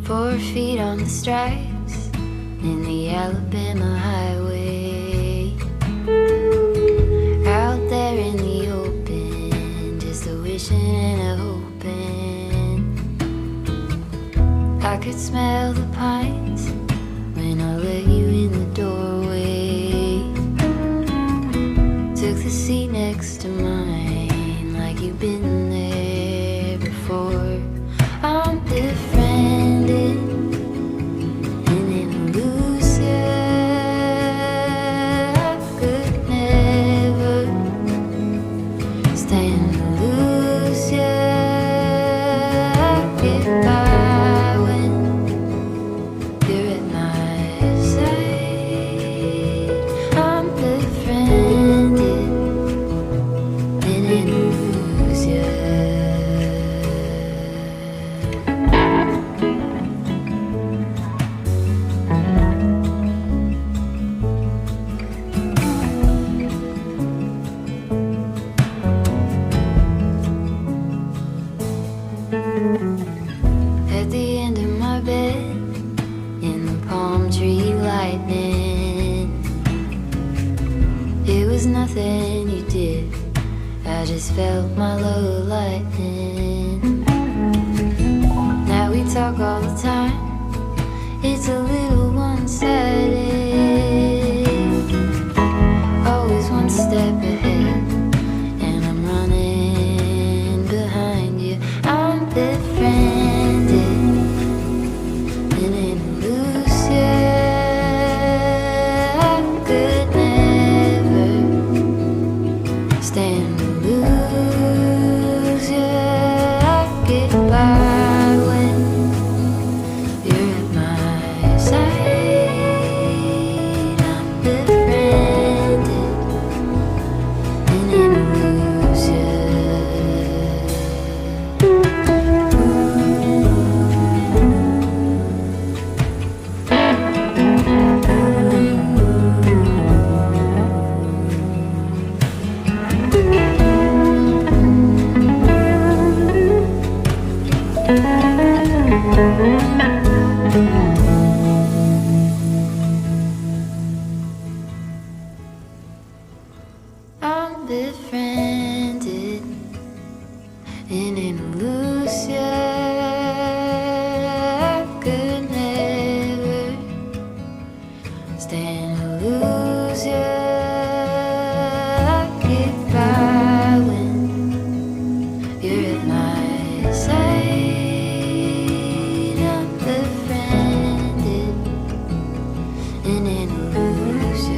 4 feet on the stripes in the Alabama highway. Out there in the open, just a wishing and a hoping. I could smell the pines when I let you in the doorway. Took the seat next to mine like you've been there before. I'm befriended and in a lose ya. I could never stand to lose ya. I get by when you're at my side. I'm befriended and in a lose ya. At the end of my bed, in the palm tree lightning, it was nothing you did, I just felt my low lightning. Now we talk all the time, it's a little one-sided, always one step ahead, and I'm running behind you. I'm befriended and in a lose ya. I could never stand to lose ya. I get by when you're at my side. I'm befriended and in a lose ya. I'm befriended and in a lose ya. I could never stand to lose ya. I get by when you're at my side. I'm befriended and in a lose ya.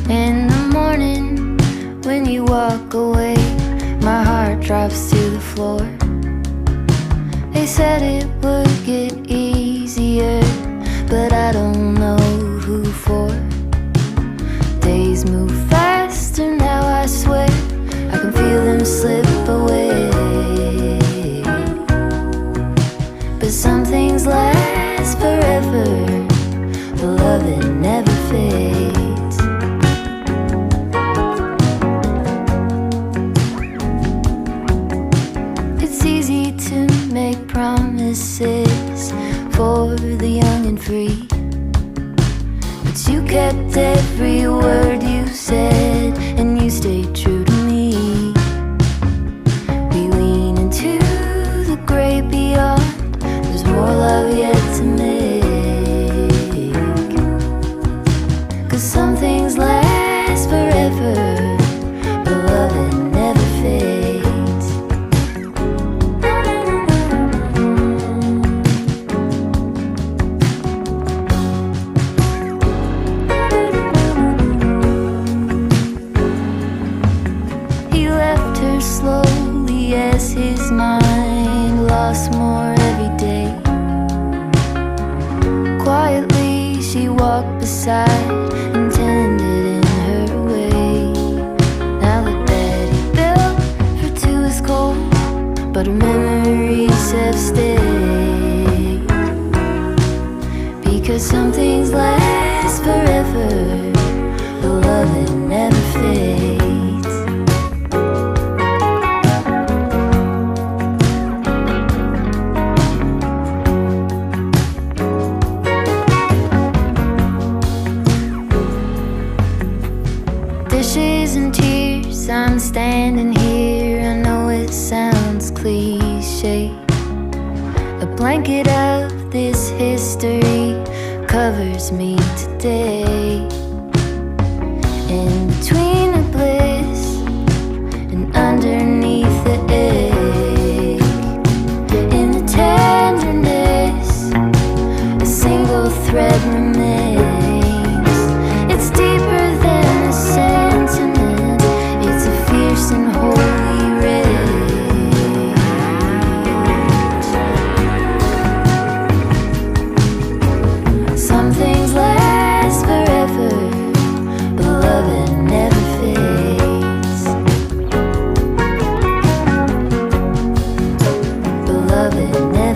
In the morning, when you walk away, my heart drops to the floor. They said it would get easier, but I don't know who for. Days move faster now, I swear, I can feel them slip away. But some things last forever, the love that never fades. It's easy to make promises for the young and free, but you kept every word you said, and you stayed true to me. We lean into the great beyond, there's more love yet to make. 'Cause some things last forever, but love that never fades. cliche. A blanket of this history covers me today. In between the bliss and underneath the ache, in the tenderness, a single thread remains. It's deeper than a sentiment, it's a fierce and holy rage. Some things last forever, but love it never fades. But love it never